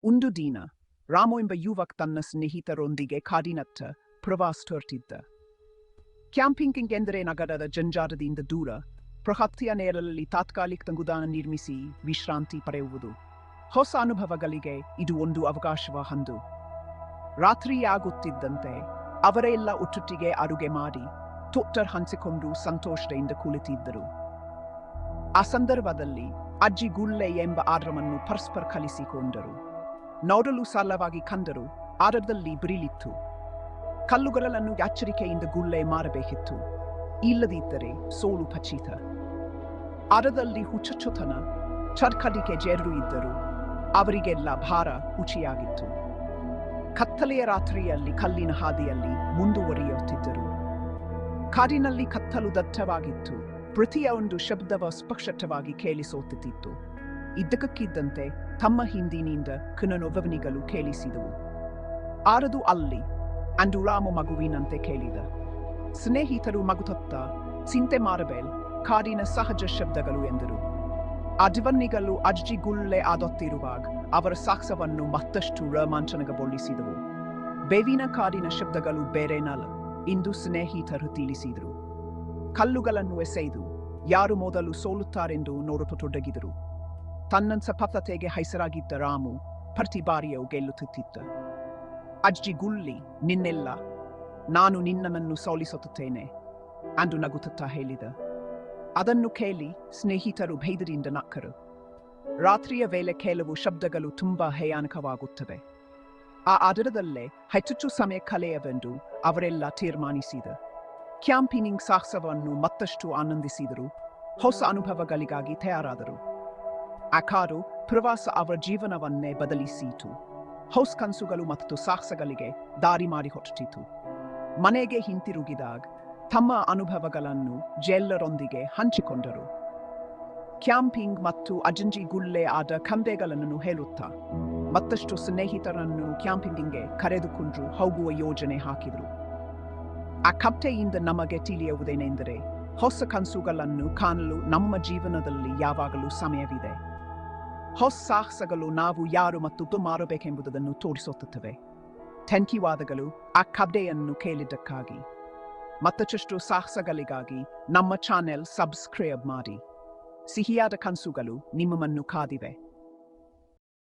ಒಂದು ದಿನ ರಾಮು ಎಂಬ ಯುವಕ ತನ್ನ ಸ್ನೇಹಿತರೊಂದಿಗೆ ಕಾಡಿನತ್ತ ಪ್ರವಾಸ ಹೊರಟಿದ್ದ. ಕ್ಯಾಂಪಿಂಗ್ ಎಂದರೆ ನಗರದ ಜಂಜಾಟದಿಂದ ದೂರ, ಪ್ರಕೃತಿಯ ನೆರಳಲ್ಲಿ ತಾತ್ಕಾಲಿಕ ತಂಗುದಾಣ ನಿರ್ಮಿಸಿ ವಿಶ್ರಾಂತಿ ಪಡೆಯುವುದು. ಹೊಸ ಅನುಭವಗಳಿಗೆ ಇದು ಒಂದು ಅವಕಾಶವಾಗಿದೆ. ರಾತ್ರಿಯಾಗುತ್ತಿದ್ದಂತೆ ಅವರೆಲ್ಲ ಒಟ್ಟೊಟ್ಟಿಗೆ ಅಡುಗೆ ಮಾಡಿ ತೊಟ್ಟರ್ ಹಂಚಿಕೊಂಡು ಸಂತೋಷದಿಂದ ಕುಳಿತಿದ್ದರು. ಆ ಸಂದರ್ಭದಲ್ಲಿ ಅಜ್ಜಿ ಗುಳ್ಳೆ ಎಂಬ ಆದ್ರವನ್ನು ಪರಸ್ಪರ ಕಲಿಸಿಕೊಂಡರು. ನೋಡಲು ಸರಳವಾಗಿ ಕಂಡರು, ಆಡದಲ್ಲಿ ಬಿರಿಲಿತ್ತು. ಕಲ್ಲುಗಳನ್ನು ಎಚ್ಚರಿಕೆಯಿಂದ ಗುಳ್ಳೆ ಮಾರಬೇಕಿತ್ತು, ಇಲ್ಲದಿದ್ದರೆ ಸೋಲು ಖಚಿತ. ಆಡದಲ್ಲಿ ಹುಚ್ಚುಚ್ಚುತನ, ಚರ್ಕಡಿಕೆ ಜೇರು ಇದ್ದರು. ಅವರಿಗೆಲ್ಲ ಭಾರ ಹುಚಿಯಾಗಿತ್ತು. ಕತ್ತಲೆಯ ರಾತ್ರಿಯಲ್ಲಿ ಕಲ್ಲಿನ ಹಾದಿಯಲ್ಲಿ ಮುಂದುವರಿಯುತ್ತಿದ್ದರು. ಕಾಡಿನಲ್ಲಿ ಕತ್ತಲು ದಟ್ಟವಾಗಿತ್ತು. ಪ್ರತಿಯೊಂದು ಶಬ್ದವ ಸ್ಪಷ್ಟವಾಗಿ ಕೇಳಿಸುತ್ತಿತ್ತು. ಇದ್ದಕ್ಕಿದ್ದಂತೆ ತಮ್ಮ ಹಿಂದಿನಿಂದ ಕನನೊವನಿಗಳು ಕೇಳಿಸಿದವು. ಆರದು ಅಲ್ಲಿ ಅಂದು ರಾಮು ಮಗುವಿನಂತೆ ಕೇಳಿದ. ಸ್ನೇಹಿತರು ಮಗುತೊತ್ತ ಚಿಂತೆ ಮಾಡಬೇಲ್, ಕಾಡಿನ ಸಹಜ ಶಬ್ದಗಳು ಎಂದರು. ಆ ಧ್ವನಿಗಳು ಅಜ್ಜಿ ಗುಳ್ಳೆ ಆಡುತ್ತಿರುವಾಗ ಅವರ ಸಾಹಸವನ್ನು ಮತ್ತಷ್ಟು ರೋಮಾಂಚನಗೊಳಿಸಿದವು. ಬೇವಿನ ಕಾಡಿನ ಶಬ್ದಗಳು ಬೇರೇನಲ್ಲ ಎಂದು ಸ್ನೇಹಿತರು ತಿಳಿಸಿದರು. ಕಲ್ಲುಗಳನ್ನು ಎಸೆದು ಯಾರು ಮೊದಲು ಸೋಲುತ್ತಾರೆಂದು ನೋಡತೊಡಗಿದರು. ತನ್ನ ಸಫಲತೆಗೆ ಹೆಸರಾಗಿದ್ದ ರಾಮು ಪ್ರತಿ ಬಾರಿಯೂ ಗೆಲ್ಲುತ್ತಿದ್ದ. ಅಜ್ಜಿ ಗುಳ್ಳಿ, ನಿನ್ನೆಲ್ಲ ನಾನು ನಿನ್ನನ್ನು ಸೋಲಿಸುತ್ತೇನೆ ಎಂದು ನಗುತ್ತಾ ಹೇಳಿದ. ಅದನ್ನು ಕೇಳಿ ಸ್ನೇಹಿತರು ಭಯದಿಂದ ನಕ್ಕರು. ರಾತ್ರಿಯ ವೇಳೆ ಕೆಲವು ಶಬ್ದಗಳು ತುಂಬಾ ಭಯಾನಕವಾಗುತ್ತವೆ. ಆ ಆಧಾರದಲ್ಲೇ ಹೆಚ್ಚು ಸಮಯ ಕಳೆಯವೆಂದು ಅವರೆಲ್ಲ ತೀರ್ಮಾನಿಸಿದ. ಕ್ಯಾಂಪಿಂಗ್ ಸಾಹಸವನ್ನು ಮತ್ತಷ್ಟು ಆನಂದಿಸಿದರು. ಹೊಸ ಅನುಭವಗಳಿಗಾಗಿ ತಯಾರಾದರು. ಆ ಕಾಡು ಪ್ರವಾಸ ಅವರ ಜೀವನವನ್ನೇ ಬದಲಿಸಿತು. ಹೊಸ ಕನಸುಗಳು ಮತ್ತು ಸಾಹಸಗಳಿಗೆ ದಾರಿ ಮಾಡಿಕೊಟ್ಟಿತು. ಮನೆಗೆ ಹಿಂತಿರುಗಿದಾಗ ತಮ್ಮ ಅನುಭವಗಳನ್ನು ಎಲ್ಲರೊಂದಿಗೆ ಹಂಚಿಕೊಂಡರು. ಕ್ಯಾಂಪಿಂಗ್ ಮತ್ತು ಅಜ್ಜಿ ಗುಳ್ಳೆ ಆದ ಕಥೆಗಳನ್ನು ಹೇಳುತ್ತಾ ಮತ್ತಷ್ಟು ಸ್ನೇಹಿತರನ್ನು ಕ್ಯಾಂಪಿಂಗ್ಗೆ ಕರೆದುಕೊಂಡು ಹೋಗುವ ಯೋಜನೆ ಹಾಕಿದರು. ಆ ಕಥೆಯಿಂದ ನಮಗೆ ತಿಳಿಯುವುದೇನೆಂದರೆ, ಹೊಸ ಕನಸುಗಳನ್ನು ಕಾಣಲು ನಮ್ಮ ಜೀವನದಲ್ಲಿ ಯಾವಾಗಲೂ ಸಮಯವಿದೆ. ಹೊಸ ಸಾಹಸಗಳು ನಾವು ಯಾರು ಮತ್ತು ಮಾಡಬೇಕೆಂಬುದನ್ನು ತೋರಿಸುತ್ತವೆ. ಧನ್ಯವಾದಗಳು ಆ ಕಥೆಯನ್ನು ಕೇಳಿದ್ದಕ್ಕಾಗಿ. ಮತ್ತಷ್ಟು ಸಾಹಸಗಳಿಗಾಗಿ ನಮ್ಮ ಚಾನೆಲ್ ಸಬ್ಸ್ಕ್ರೈಬ್ ಮಾಡಿ. ಸಿಹಿಯಾದ ಕನಸುಗಳು ನಿಮ್ಮನ್ನು ಕಾದಿವೆ.